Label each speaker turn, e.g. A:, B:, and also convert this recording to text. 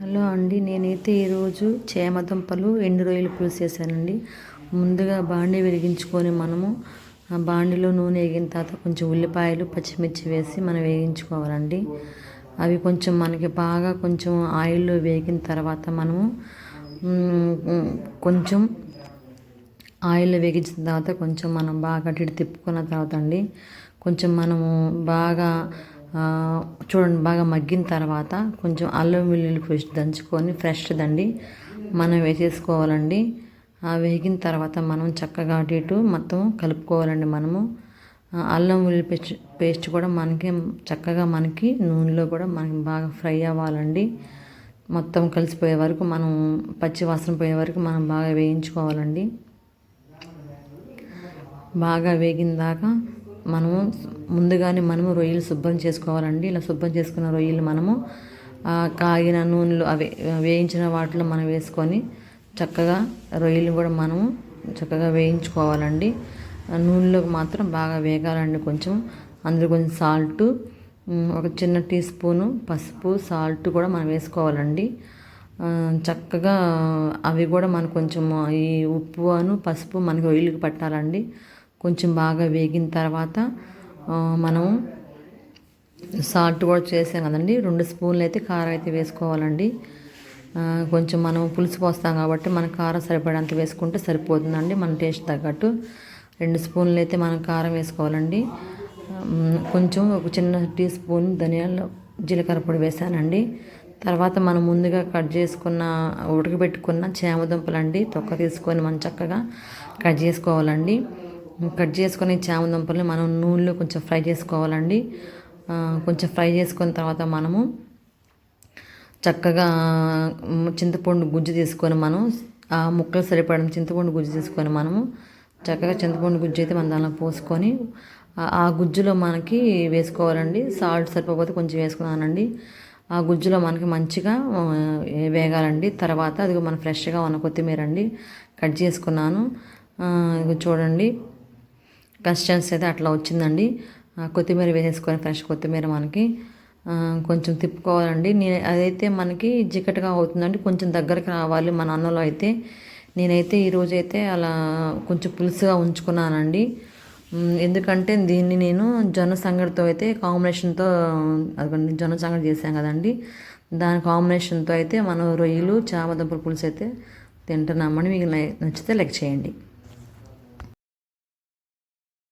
A: Hello అండి, నేనైతే ఈరోజు చేమదుంపలు ఎండు రొయ్యలు పులుసు చేశానండి. ముందుగా బాండీ వెలిగించుకొని మనము ఆ బాండీలో నూనె వేగిన తర్వాత కొంచెం ఉల్లిపాయలు పచ్చిమిర్చి వేసి మనం వేయించుకోవాలండి. అవి కొంచెం మనకి బాగా కొంచెం ఆయిల్లో వేగిన తర్వాత మనము కొంచెం ఆయిల్లో వేగించిన తర్వాత కొంచెం మనం బాగా అటు ఇటు తిప్పుకున్న తర్వాత అండి కొంచెం మనము బాగా చూడండి బాగా మగ్గిన తర్వాత కొంచెం అల్లం వెల్లుల్లి పేస్ట్ దంచుకొని ఫ్రెష్దండి మనం వేసేసుకోవాలండి. వేగిన తర్వాత మనం చక్కగా అటు ఇటు మొత్తం కలుపుకోవాలండి. మనము అల్లం వెల్లుల్లి పేస్ట్ కూడా మనకి చక్కగా మనకి నూనెలో కూడా మనకి బాగా ఫ్రై అవ్వాలండి. మొత్తం కలిసిపోయే వరకు మనం పచ్చి వాసన పోయే వరకు మనం బాగా వేయించుకోవాలండి. బాగా వేగిన దాకా మనము ముందుగానే మనము రొయ్యలు శుభ్రం చేసుకోవాలండి. ఇలా శుభ్రం చేసుకున్న రొయ్యలు మనము కాగిన నూనెలో అవి వేయించిన వాటిలో మనం వేసుకొని చక్కగా రొయ్యలు కూడా మనము చక్కగా వేయించుకోవాలండి. నూనెలోకి మాత్రం బాగా వేగాలండి. కొంచెం అందులో కొంచెం సాల్టు, ఒక చిన్న టీ స్పూను పసుపు, సాల్ట్ కూడా మనం వేసుకోవాలండి. చక్కగా అవి కూడా మనకు కొంచెం ఈ ఉప్పు పసుపు మనకి రొయ్యలకి పట్టాలండి. కొంచెం బాగా వేగిన తర్వాత మనం సాల్ట్ కూడా చేసాం కదండి, 2 స్పూన్లు అయితే కారం అయితే వేసుకోవాలండి. కొంచెం మనం పులుసు పోస్తాం కాబట్టి మన కారం సరిపడంత వేసుకుంటే సరిపోతుందండి. మన టేస్ట్ తగ్గట్టు 2 స్పూన్లు అయితే మనం కారం వేసుకోవాలండి. కొంచెం ఒక చిన్న టీ స్పూన్ ధనియాల జీలకర్ర పొడి వేసానండి. తర్వాత మనం ముందుగా కట్ చేసుకున్న ఉడకబెట్టుకున్న చేమదుంపలండి తొక్క తీసుకొని మనం చక్కగా కట్ చేసుకోవాలండి. కట్ చేసుకొని చామదుంపలు మనం నూనెలో కొంచెం ఫ్రై చేసుకోవాలండి. కొంచెం ఫ్రై చేసుకున్న తర్వాత మనము చక్కగా చింతపండు గుజ్జు తీసుకొని మనం ఆ ముక్కలు సరిపడిన చింతపండు గుజ్జు తీసుకొని మనము చక్కగా చింతపండు గుజ్జు అయితే మనం దానిలో పోసుకొని ఆ గుజ్జులో మనకి వేసుకోవాలండి. సాల్ట్ సరిపోతే కొంచెం వేసుకున్నానండి. ఆ గుజ్జులో మనకి మంచిగా వేగాలండి. తర్వాత అది మనం ఫ్రెష్గా ఉన్న కొత్తిమీర అండి కట్ చేసుకున్నాను. ఇది చూడండి కన్సిస్టెన్సీ అయితే అట్లా వచ్చిందండి. కొత్తిమీర వేసేసుకొని ఫ్రెష్ కొత్తిమీర మనకి కొంచెం తిప్పుకోవాలండి. అదైతే మనకి జిగటగా అవుతుందండి, కొంచెం దగ్గరికి రావాలి మన అన్నంలో అయితే. నేనైతే ఈరోజు అయితే అలా కొంచెం పులుసుగా ఉంచుకున్నానండి. ఎందుకంటే దీన్ని నేను జొన్న సంగటితో అయితే కాంబినేషన్తో అదిగోండి జొన్న సంగటి చేశాం కదండి, దాని కాంబినేషన్తో అయితే మనం రొయ్యలు చామదుంపల పులుసు అయితే తింటున్నామని. మీకు నచ్చితే లైక్ చేయండి.